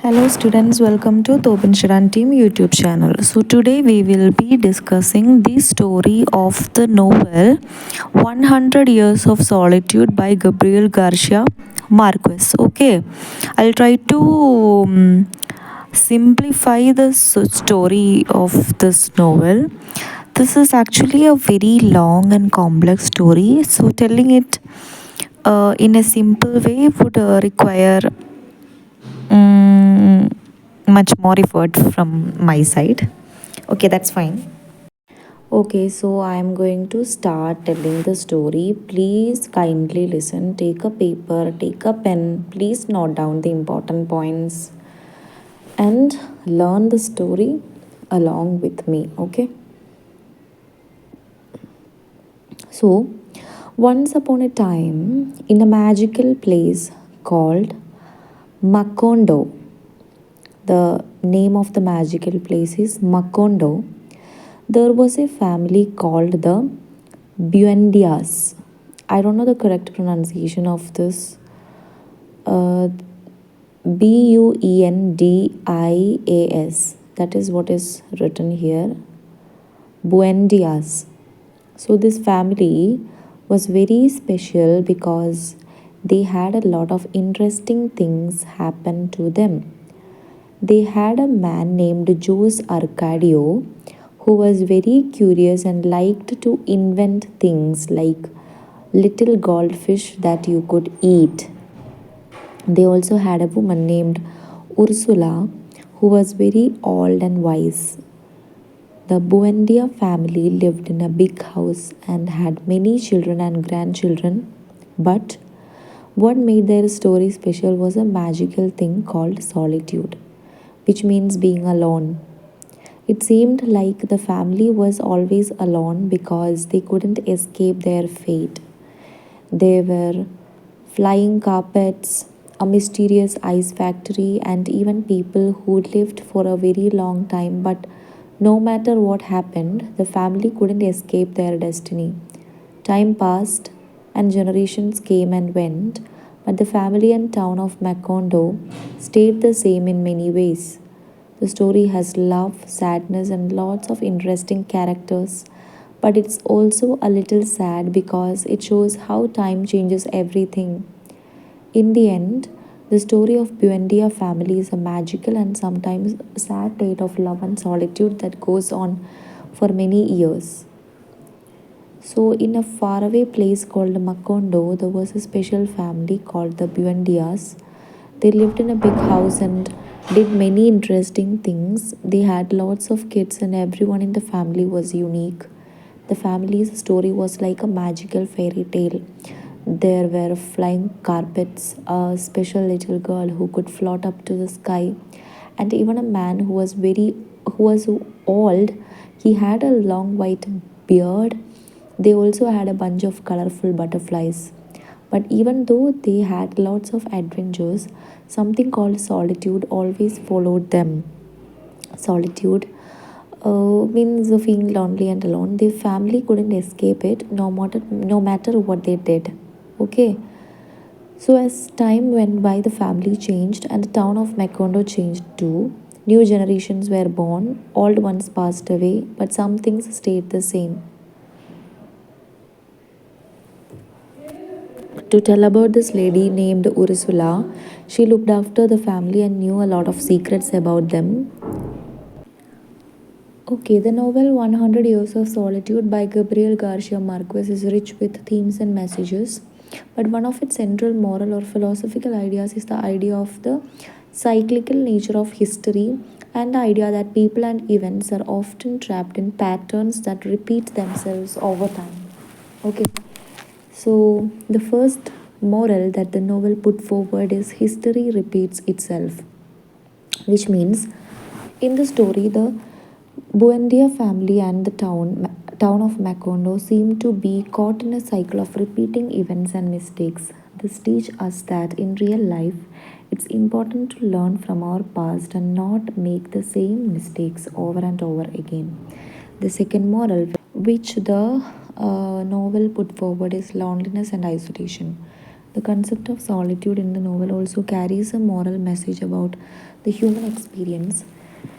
Hello students, welcome to Tobin Sharan Team YouTube channel. So today we will be discussing the story of the novel 100 Years of Solitude by Gabriel Garcia Marquez. Okay, I'll try to simplify the story of this novel. This is actually a very long and complex story, so telling it in a simple way would require Mm, much more effort from my side. Okay, that's fine. Okay, so I am going to start telling the story. Please kindly listen. Take a paper, take a pen. Please note down the important points and learn the story along with me. Okay, so once upon a time, in a magical place called Macondo, the name of the magical place is Macondo. There was a family called the Buendias. I don't know the correct pronunciation of this. Uh, Buendias. That is what is written here. Buendias. So this family was very special because they had a lot of interesting things happen to them. They had a man named Jose Arcadio who was very curious and liked to invent things like little goldfish that you could eat. They also had a woman named Ursula who was very old and wise. The Buendia family lived in a big house and had many children and grandchildren, but what made their story special was a magical thing called solitude, which means being alone. It seemed like the family was always alone because they couldn't escape their fate. There were flying carpets, a mysterious ice factory, and even people who lived for a very long time. But no matter what happened, the family couldn't escape their destiny. Time passed, and generations came and went, but the family and town of Macondo stayed the same in many ways. The story has love, sadness, and lots of interesting characters, but it's also a little sad because it shows how time changes everything. In the end, the story of Buendia family is a magical and sometimes sad tale of love and solitude that goes on for many years. So, in a faraway place called Macondo, there was a special family called the Buendias. They lived in a big house and did many interesting things. They had lots of kids, and everyone in the family was unique. The family's story was like a magical fairy tale. There were flying carpets, a special little girl who could float up to the sky, and even a man who was old. He had a long white beard. They also had a bunch of colorful butterflies. But even though they had lots of adventures, something called solitude always followed them. Solitude means feeling lonely and alone. Their family couldn't escape it no matter what they did. Okay. So as time went by, the family changed and the town of Macondo changed too. New generations were born, old ones passed away, but some things stayed the same. To tell about this lady named Ursula, she looked after the family and knew a lot of secrets about them. Okay, the novel 100 Years of Solitude by Gabriel Garcia Marquez is rich with themes and messages, but one of its central moral or philosophical ideas is the idea of the cyclical nature of history and the idea that people and events are often trapped in patterns that repeat themselves over time. Okay, so the first moral that the novel put forward is history repeats itself, which means in the story, the Buendia family and the town of Macondo seem to be caught in a cycle of repeating events and mistakes. This teaches us that in real life, it's important to learn from our past and not make the same mistakes over and over again. The second moral, which the novel put forward, is loneliness and isolation. The concept of solitude in the novel also carries a moral message about the human experience.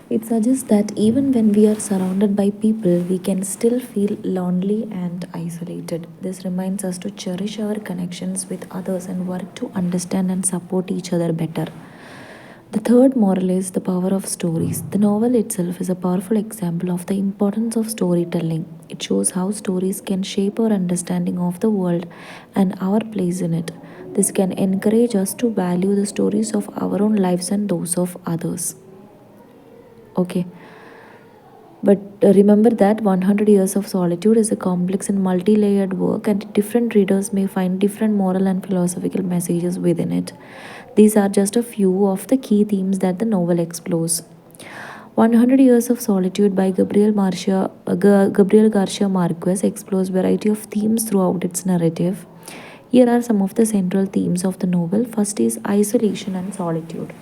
It suggests that even when we are surrounded by people, we can still feel lonely and isolated. This reminds us to cherish our connections with others and work to understand and support each other better. The third moral is the power of stories. The novel itself is a powerful example of the importance of storytelling. It shows how stories can shape our understanding of the world and our place in it. This can encourage us to value the stories of our own lives and those of others. Okay. But remember that 100 Years of Solitude is a complex and multi layered work, and different readers may find different moral and philosophical messages within it. These are just a few of the key themes that the novel explores. 100 Years of Solitude by Gabriel Garcia Marquez explores variety of themes throughout its narrative. Here are some of the central themes of the novel. First is isolation and solitude.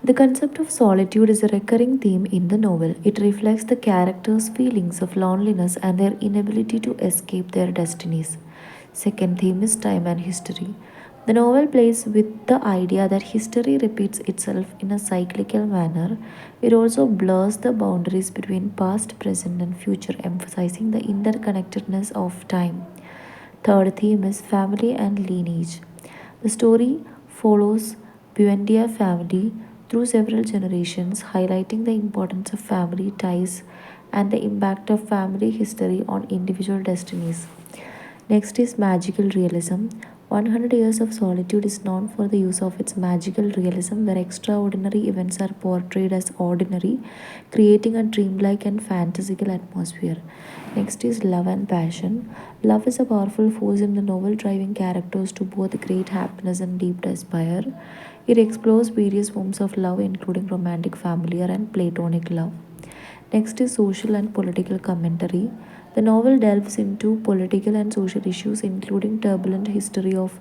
The concept of solitude is a recurring theme in the novel. It reflects the characters' feelings of loneliness and their inability to escape their destinies. Second theme is time and history. The novel plays with the idea that history repeats itself in a cyclical manner. It also blurs the boundaries between past, present, and future, emphasizing the interconnectedness of time. Third theme is family and lineage. The story follows Buendia family through several generations, highlighting the importance of family ties and the impact of family history on individual destinies. Next is magical realism. 100 Years of Solitude is known for the use of its magical realism, where extraordinary events are portrayed as ordinary, creating a dreamlike and fantastical atmosphere. Next is love and passion. Love is a powerful force in the novel, driving characters to both great happiness and deep despair. It explores various forms of love, including romantic, familiar, and platonic love. Next is social and political commentary. The novel delves into political and social issues, including turbulent history of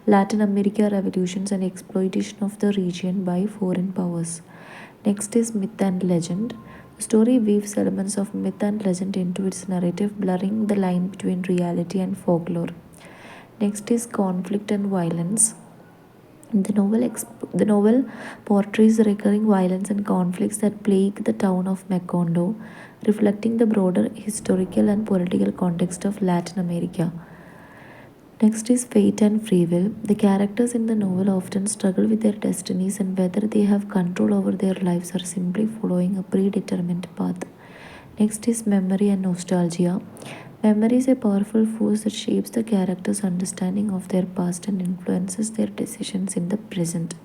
Latin America revolutions and exploitation of the region by foreign powers. Next is myth and legend. The story weaves elements of myth and legend into its narrative, blurring the line between reality and folklore. Next is conflict and violence. The novel portrays the recurring violence and conflicts that plague the town of Macondo, reflecting the broader historical and political context of Latin America. Next is fate and free will. The characters in the novel often struggle with their destinies and whether they have control over their lives or simply following a predetermined path. Next is memory and nostalgia. Memory is a powerful force that shapes the character's understanding of their past and influences their decisions in the present.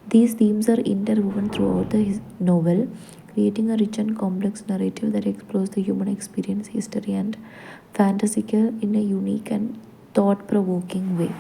These themes are interwoven throughout the novel, creating a rich and complex narrative that explores the human experience, history, and fantasy in a unique and thought provoking way.